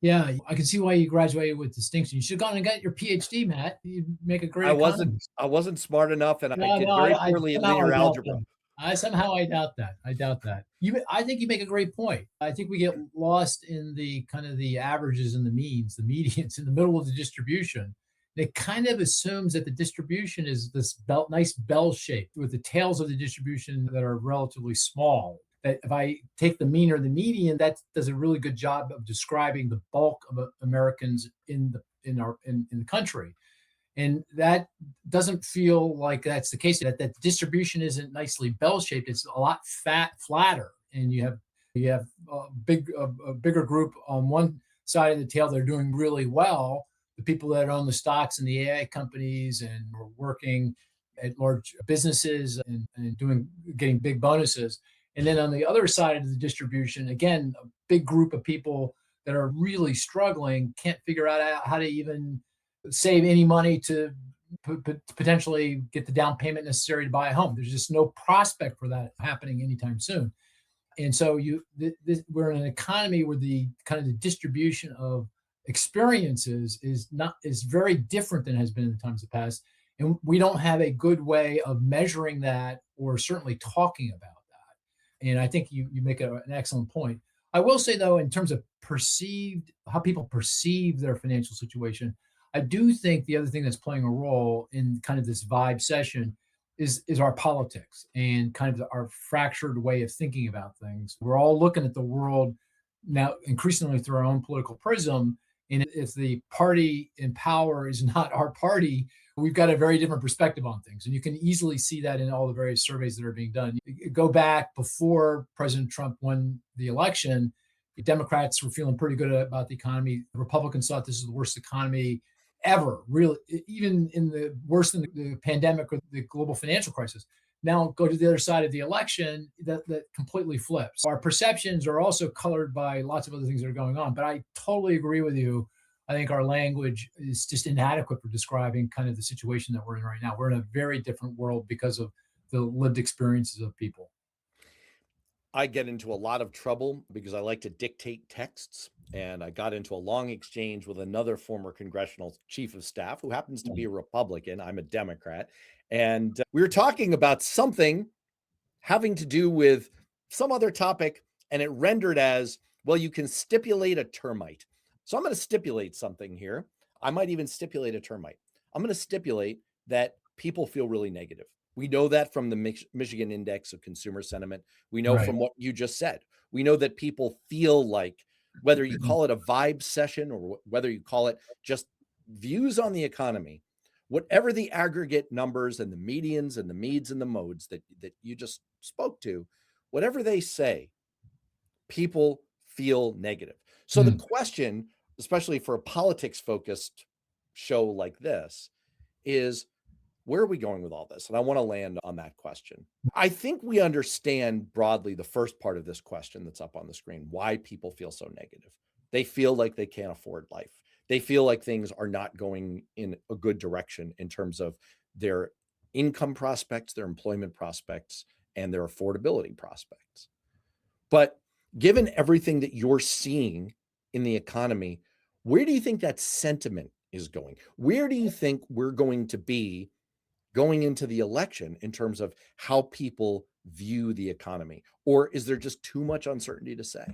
Yeah, I can see why you graduated with distinction. You should have gone and got your PhD, Matt. You'd make a great economist. I wasn't smart enough, and I did No, very poorly in linear algebra. I doubt that. I think you make a great point. I think we get lost in the kind of the averages and the means, the medians in the middle of the distribution. It kind of assumes that the distribution is this nice bell shape with the tails of the distribution that are relatively small. That if I take the mean or the median, that does a really good job of describing the bulk of Americans in the country. And that doesn't feel like that's the case. That distribution isn't nicely bell-shaped. It's a lot flatter, and you have a bigger group on one side of the tail. They're doing really well. The people that own the stocks and the AI companies and are working at large businesses and getting big bonuses. And then on the other side of the distribution, again, a big group of people that are really struggling, can't figure out how to even save any money to potentially get the down payment necessary to buy a home. There's just no prospect for that happening anytime soon. And so we're in an economy where the kind of the distribution of experiences is very different than has been in the times of the past. And we don't have a good way of measuring that or certainly talking about that. And I think you make an excellent point. I will say though, in terms of how people perceive their financial situation, I do think the other thing that's playing a role in kind of this vibe session is our politics and kind of our fractured way of thinking about things. We're all looking at the world now increasingly through our own political prism. And if the party in power is not our party, we've got a very different perspective on things. And you can easily see that in all the various surveys that are being done. You go back before President Trump won the election, the Democrats were feeling pretty good about the economy. The Republicans thought this is the worst economy ever, really, even in the worse than the pandemic or the global financial crisis. Now go to the other side of the election, that completely flips. Our perceptions are also colored by lots of other things that are going on. But I totally agree with you. I think our language is just inadequate for describing kind of the situation that we're in right now. We're in a very different world because of the lived experiences of people. I get into a lot of trouble because I like to dictate texts. And I got into a long exchange with another former congressional chief of staff who happens to be a Republican. I'm a Democrat. And we were talking about something having to do with some other topic. And it rendered as, well, you can stipulate a termite. So I'm going to stipulate something here. I might even stipulate a termite. I'm going to stipulate that people feel really negative. We know that from the Michigan Index of Consumer Sentiment. We know from what you just said. We know that people feel like, whether you call it a vibe session or whether you call it just views on the economy, whatever the aggregate numbers and the medians and the meads and the modes that you just spoke to, whatever they say, people feel negative. So the question, especially for a politics focused show like this, is where are we going with all this? And I want to land on that question. I think we understand broadly the first part of this question that's up on the screen, why people feel so negative. They feel like they can't afford life. They feel like things are not going in a good direction in terms of their income prospects, their employment prospects, and their affordability prospects. But given everything that you're seeing in the economy, where do you think that sentiment is going? Where do you think we're going to be going into the election in terms of how people view the economy? Or is there just too much uncertainty to say?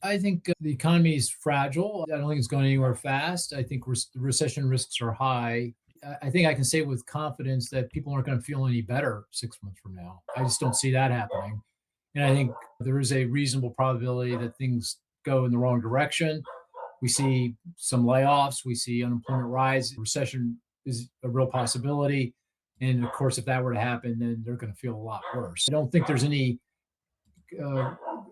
I think the economy is fragile. I don't think it's going anywhere fast. I think recession risks are high. I think I can say with confidence that people aren't going to feel any better 6 months from now. I just don't see that happening. And I think there is a reasonable probability that things go in the wrong direction. We see some layoffs, we see unemployment rise, recession is a real possibility. And of course, if that were to happen, then they're going to feel a lot worse. I don't think there's any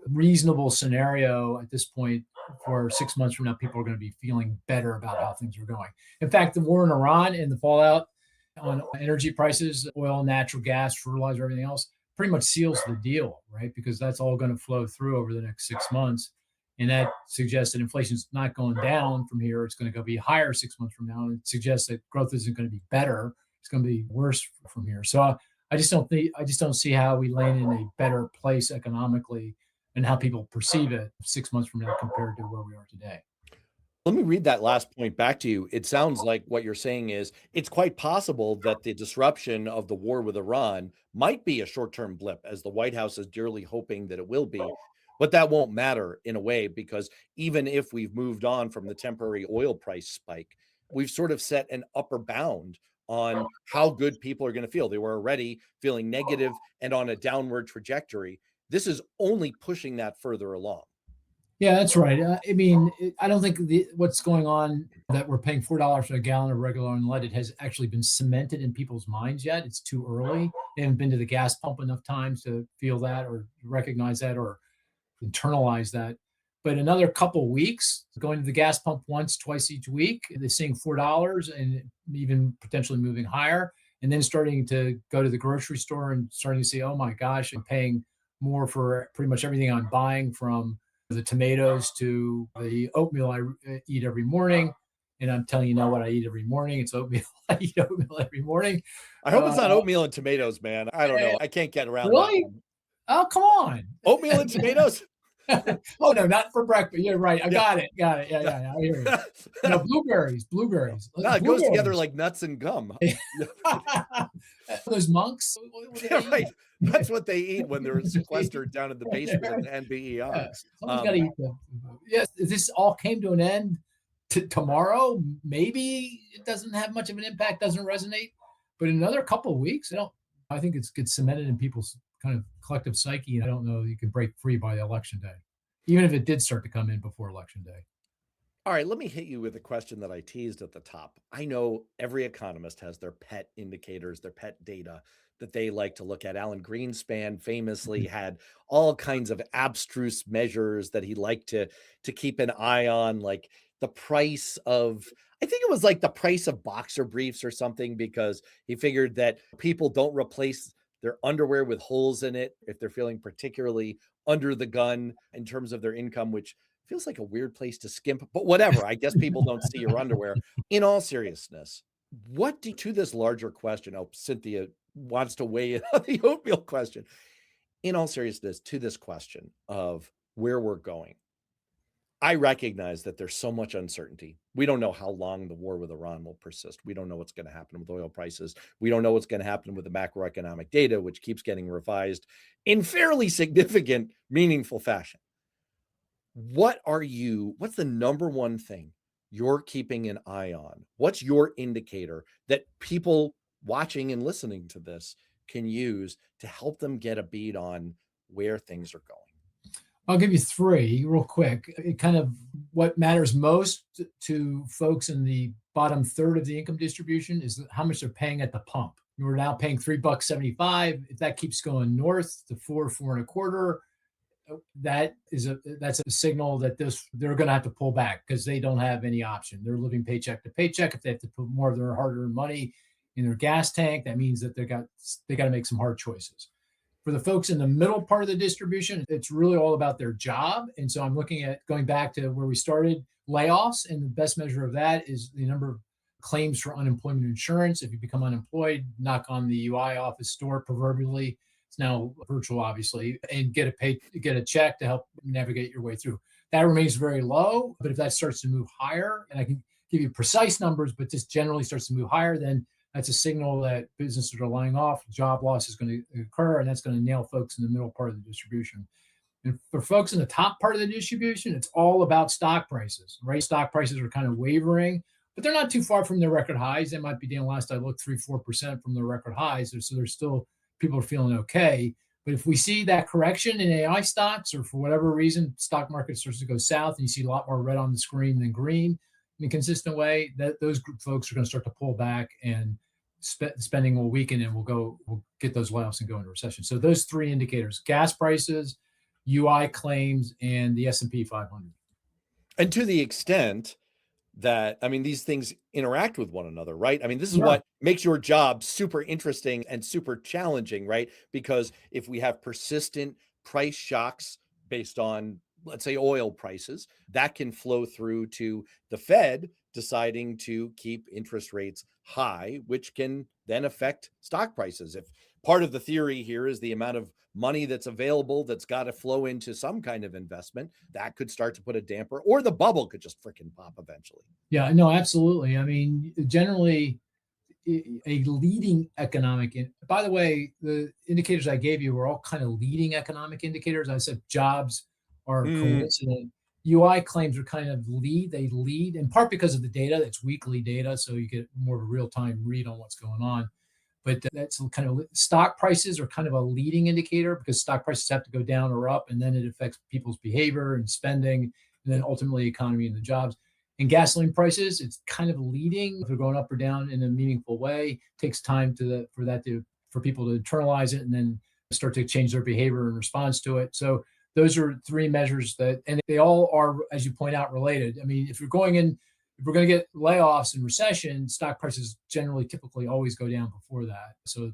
reasonable scenario at this point for 6 months from now, people are going to be feeling better about how things are going. In fact, the war in Iran and the fallout on energy prices, oil, natural gas, fertilizer, everything else, pretty much seals the deal, right? Because that's all going to flow through over the next 6 months. And that suggests that inflation is not going down from here. It's going to go be higher 6 months from now. And it suggests that growth isn't going to be better. It's going to be worse from here. So I just don't see how we land in a better place economically and how people perceive it 6 months from now compared to where we are today. Let me read that last point back to you. It sounds like what you're saying is it's quite possible that the disruption of the war with Iran might be a short-term blip, as the White House is dearly hoping that it will be. But that won't matter in a way, because even if we've moved on from the temporary oil price spike, we've sort of set an upper bound on how good people are going to feel. They were already feeling negative and on a downward trajectory. This is only pushing that further along. Yeah, that's right. I mean, I don't think what's going on that we're paying $4 for a gallon of regular unleaded has actually been cemented in people's minds yet. It's too early. They haven't been to the gas pump enough times to feel that or recognize that or internalize that. But another couple weeks, going to the gas pump once, twice each week, they're seeing $4 and even potentially moving higher. And then starting to go to the grocery store and starting to say, oh my gosh, I'm paying more for pretty much everything I'm buying, from the tomatoes to the oatmeal I eat every morning. And I'm telling you now what I eat every morning. It's oatmeal. I eat oatmeal every morning. I hope Uh, it's not oatmeal and tomatoes, man. I don't know. I can't get around that really? one. Oh, come on. Oatmeal and tomatoes? Oh no, not for breakfast. You're right. I Yeah. got it. Got it. Yeah, yeah, yeah. I hear you. No, blueberries. Blueberries. No, it goes together Blueberries. like nuts and gum. Those monks. What do Yeah, they eat? right. That's what they eat when they're sequestered down in the basement of the NBER. Yeah, someone's got to eat the. Yes, if this all came to an end tomorrow, maybe it doesn't have much of an impact, doesn't resonate. But in another couple of weeks, I think it's gets cemented in people's kind of collective psyche, and I don't know you can break free by the election day, even if it did start to come in before election day. All right, let me hit you with a question that I teased at the top. I know every economist has their pet indicators, their pet data that they like to look at. Alan Greenspan famously had all kinds of abstruse measures that he liked to keep an eye on, like the price of, I think it was like the price of boxer briefs or something, because he figured that people don't replace their underwear with holes in it if they're feeling particularly under the gun in terms of their income, which feels like a weird place to skimp, but whatever. I guess people don't see your underwear. In all seriousness, what do to this larger question? Oh, Cynthia wants to weigh in on the oatmeal question. In all seriousness, to this question of where we're going, I recognize that there's so much uncertainty. We don't know how long the war with Iran will persist. We don't know what's going to happen with oil prices. We don't know what's going to happen with the macroeconomic data, which keeps getting revised in fairly significant, meaningful fashion. What's the number one thing you're keeping an eye on? What's your indicator that people watching and listening to this can use to help them get a beat on where things are going? I'll give you three real quick. It kind of what matters most to folks in the bottom third of the income distribution is how much they're paying at the pump. We're now paying $3.75. If that keeps going north to four and a quarter, that's a signal that they're going to have to pull back because they don't have any option. They're living paycheck to paycheck. If they have to put more of their hard-earned money in their gas tank, that means that they got to make some hard choices. For the folks in the middle part of the distribution, it's really all about their job. And so I'm looking at going back to where we started, layoffs. And the best measure of that is the number of claims for unemployment insurance. If you become unemployed, knock on the UI office door proverbially. It's now virtual, obviously, and get a check to help navigate your way through. That remains very low, but if that starts to move higher, and I can give you precise numbers, but just generally starts to move higher, then that's a signal that businesses are laying off, job loss is going to occur, and that's going to nail folks in the middle part of the distribution. And for folks in the top part of the distribution, it's all about stock prices, right? Stock prices are kind of wavering, but they're not too far from their record highs. They might be down, last I looked, 3-4% from their record highs. So there's still, people are feeling okay. But if we see that correction in AI stocks, or for whatever reason, stock market starts to go south and you see a lot more red on the screen than green, in a consistent way, that those group folks are going to start to pull back, and spending will weaken, and we'll get those layoffs and go into recession. So those three indicators: gas prices, UI claims, and the S&P 500. And to the extent that, I mean, these things interact with one another, right? I mean, this is Yeah. what makes your job super interesting and super challenging, right? Because if we have persistent price shocks based on, let's say, oil prices, that can flow through to the Fed deciding to keep interest rates high, which can then affect stock prices. If part of the theory here is the amount of money that's available that's got to flow into some kind of investment, that could start to put a damper, or the bubble could just freaking pop eventually. Yeah, no, absolutely. I mean, generally, a leading economic, by the way, the indicators I gave you were all kind of leading economic indicators. I said jobs are coincident. UI claims are kind of they lead in part because of the data. It's weekly data, so you get more of a real-time read on what's going on. But that's kind of stock prices are kind of a leading indicator because stock prices have to go down or up, and then it affects people's behavior and spending, and then ultimately economy and the jobs. And gasoline prices, it's kind of leading. If they're going up or down in a meaningful way, it takes time for people to internalize it and then start to change their behavior in response to it. So those are three measures and they all are, as you point out, related. I mean, if we're going to get layoffs and recession, stock prices typically always go down before that. So,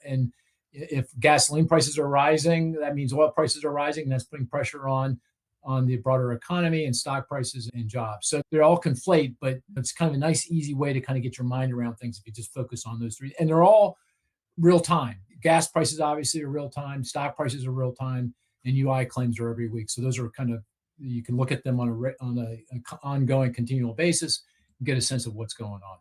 and if gasoline prices are rising, that means oil prices are rising. And that's putting pressure on the broader economy and stock prices and jobs. So they're all conflate, but it's kind of a nice, easy way to kind of get your mind around things if you just focus on those three. And they're all real time. Gas prices obviously are real time. Stock prices are real time, and UI claims are every week. So those are kind of, you can look at them on a ongoing, continual basis and get a sense of what's going on.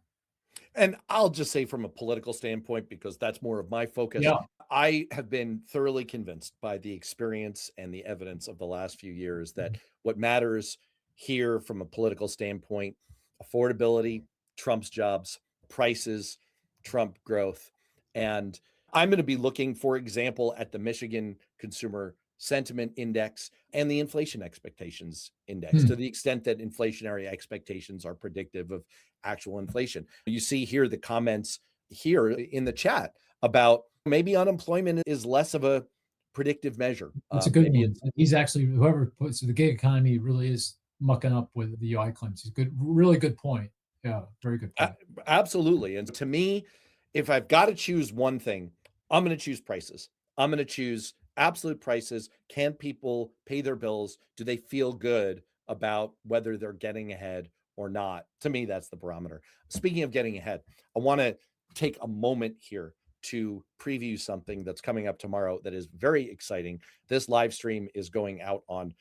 And I'll just say from a political standpoint, because that's more of my focus, Yeah. I have been thoroughly convinced by the experience and the evidence of the last few years that what matters here from a political standpoint, affordability trumps jobs, prices trump growth. And I'm going to be looking, for example, at the Michigan Consumer Sentiment Index and the inflation expectations index, to the extent that inflationary expectations are predictive of actual inflation. You see here the comments here in the chat about maybe unemployment is less of a predictive measure. It's a good maybe one. He's actually, whoever puts the gig economy really is mucking up with the UI claims. He's good, really good point. Yeah, very good point. Absolutely. And to me, if I've got to choose one thing, I'm going to choose prices. I'm going to choose absolute prices. Can people pay their bills? Do they feel good about whether they're getting ahead or not? To me, that's the barometer. Speaking of getting ahead, I want to take a moment here to preview something that's coming up tomorrow that is very exciting. This live stream is going out on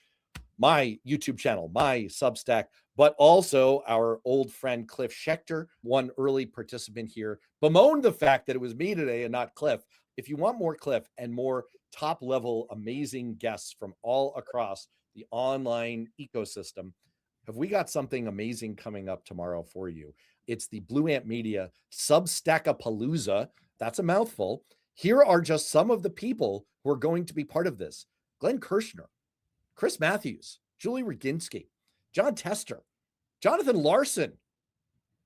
my YouTube channel, my Substack, but also our old friend Cliff Schechter, one early participant here, bemoaned the fact that it was me today and not Cliff. If you want more Cliff and more top level amazing guests from all across the online ecosystem, have we got something amazing coming up tomorrow for you? It's the Blue Ant Media Substackapalooza. That's a mouthful. Here are just some of the people who are going to be part of this: Glenn Kirshner, Chris Matthews, Julie Roginski, John Tester, Jonathan Larson,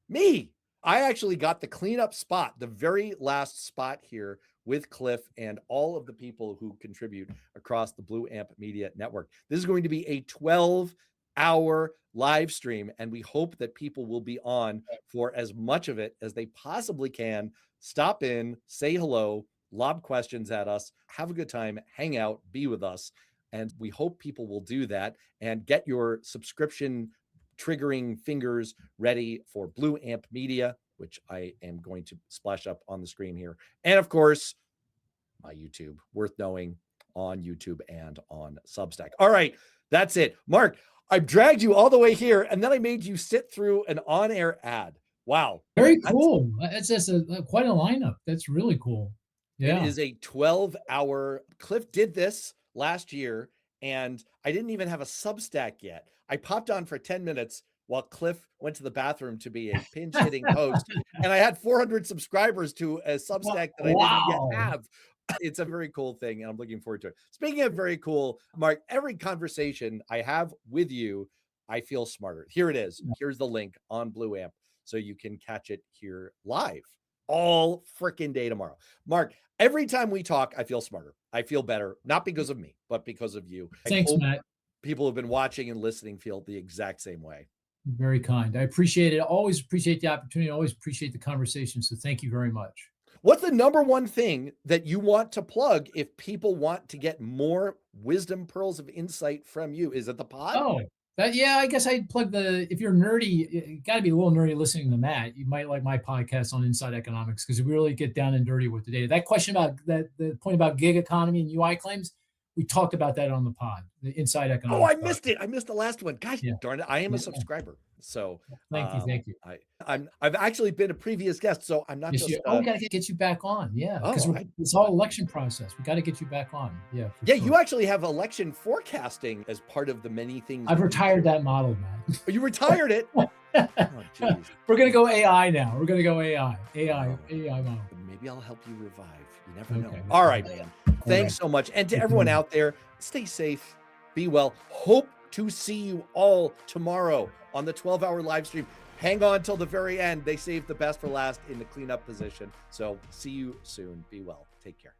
me. I actually got the cleanup spot, the very last spot here with Cliff and all of the people who contribute across the Blue Amp Media Network. This is going to be a 12-hour live stream, and we hope that people will be on for as much of it as they possibly can. Stop in, say hello, lob questions at us, have a good time, hang out, be with us. And we hope people will do that and get your subscription triggering fingers ready for Blue Amp Media, which I am going to splash up on the screen here. And of course, my YouTube, worth knowing on YouTube and on Substack. All right, that's it. Mark, I dragged you all the way here, and then I made you sit through an on-air ad. Wow. Very cool. That's just quite a lineup. That's really cool. Yeah. It is a 12-hour. Cliff did this last year, and I didn't even have a Substack yet. I popped on for 10 minutes while Cliff went to the bathroom to be a pinch hitting host, and I had 400 subscribers to a Substack that I didn't yet have. It's a very cool thing, and I'm looking forward to it. Speaking of very cool, Mark, every conversation I have with you, I feel smarter. Here it is. Here's the link on Blue Amp, so you can catch it here live all freaking day tomorrow. Mark, every time we talk, I feel smarter. I feel better, not because of me, but because of you. Thanks, Matt. People who've been watching and listening feel the exact same way. Very kind. I appreciate it. Always appreciate the opportunity. Always appreciate the conversation. So thank you very much. What's the number one thing that you want to plug if people want to get more wisdom pearls of insight from you? Is it the pod? Oh, yeah, I guess I'd plug if you're nerdy, you got to be a little nerdy listening to Matt. You might like my podcast on Inside Economics because we really get down and dirty with the data. That question about the point about gig economy and UI claims, we talked about that on the pod, the Inside Economics. Oh, I missed it. I missed the last one. Gosh, darn it. I am a subscriber. So thank you. I've actually been a previous guest, so I'm not just. We got to get you back on. Yeah, because it's all election process. We got to get you back on. Yeah. Yeah, sure. You actually have election forecasting as part of the many things. I've retired that model, man. You retired it. Oh, we're gonna go AI now. We're gonna go AI model. Maybe maybe I'll help you revive. You never know. Okay. All right, man. Thanks so much. And to everyone out there, stay safe, be well. Hope to see you all tomorrow on the 12-hour live stream. Hang on till the very end. They saved the best for last in the cleanup position. So see you soon. Be well. Take care.